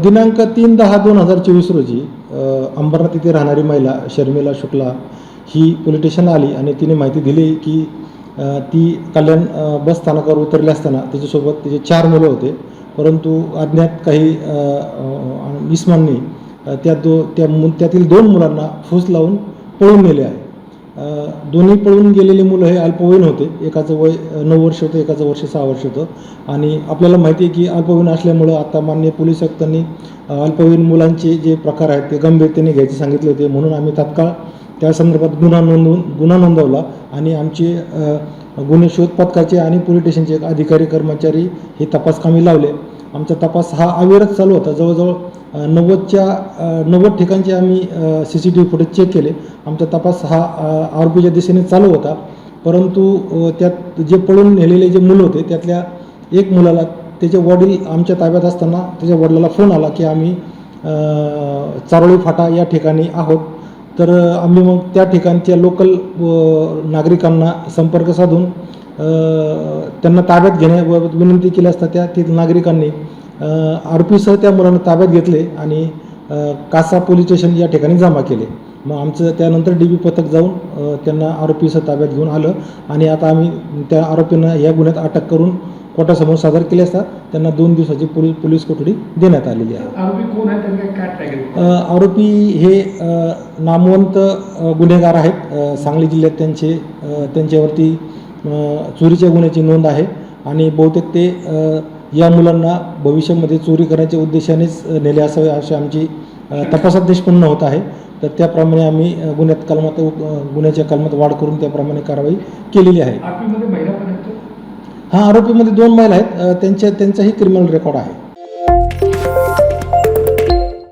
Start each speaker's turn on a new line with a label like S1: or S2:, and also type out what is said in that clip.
S1: दिनांक 3/10/2024 रोजी अंबरनाथ येथे राहणारी महिला शर्मिला शुक्ला ही पोलीस स्टेशनला आली आणि तिने माहिती दिली की ती कल्याण बस स्थानकावर उतरली असताना तिच्यासोबत तिचे 4 मुलं होते, परंतु अज्ञात काही इसमांनी त्यातील 2 मुलांना फूस लावून पळून नेले आहे. दोन्ही पळून गेलेली मुलं हे अल्पवयीन होते. एकाचं वय 9 वर्ष होतं, एकाचं वर्ष 6 वर्ष होतं आणि आपल्याला माहिती आहे की अल्पवयीन असल्यामुळं आता माननीय पोलीस आयुक्तांनी अल्पवयीन मुलांचे जे प्रकार आहेत ते गंभीरतेने घ्यायचे सांगितले होते. म्हणून आम्ही तात्काळ त्या संदर्भात गुन्हा नोंदवला आणि आमचे गुन्हे शोध पथकाचे आणि पोलीस स्टेशनचे अधिकारी कर्मचारी हे तपासकामी लावले. आमचा तपास हा अविरत चालू होता. जवळजवळ 90 ठिकाणचे आम्ही CCTV फुटेज चेक केले. आमचा तपास हा आरोपीच्या दिशेने चालू होता, परंतु त्यात जे पळून नेलेले जे मुलं होते त्यातल्या एक मुलाला त्याचे वडील आमच्या ताब्यात असताना त्याच्या वडिलाला फोन आला की आम्ही चारोळी फाटा या ठिकाणी आहोत. तर आम्ही मग त्या ठिकाणच्या लोकल नागरिकांना संपर्क साधून त्यांना ताब्यात घेण्याबाबत विनंती केली असता तेथील नागरिकांनी आरोपीसह त्या मुलांना ताब्यात घेतले आणि कासा पोलीस स्टेशन या ठिकाणी जमा केले. मग आमचं त्यानंतर DB पथक जाऊन त्यांना आरोपीसह ताब्यात घेऊन आलं आणि आता आम्ही त्या आरोपींना या गुन्ह्यात अटक करून कोर्टासमोर सादर केले असता त्यांना 2 दिवसाची पोलीस कोठडी देण्यात आलेली आहे.
S2: आरोपी कोण आहे, त्यांनी काय ट्रॅक?
S1: आरोपी हे नामवंत गुन्हेगार आहेत. सांगली जिल्ह्यात त्यांच्यावरती चोरीच्या गुन्ह्याची नोंद आहे आणि बहुतेक ते या मुलांना भविष्यामध्ये चोरी करण्याच्या उद्देशानेच नेले असावे अशी आमची तपासात निष्पन्न होत आहे. तर त्याप्रमाणे आम्ही गुन्ह्याच्या कलमात वाढ करून त्याप्रमाणे कारवाई केलेली आहे.
S2: आरोपीमध्ये महिला पण आहेत?
S1: हां, आरोपीमध्ये 2 महिला आहेत. त्यांचाही क्रिमिनल रेकॉर्ड आहे.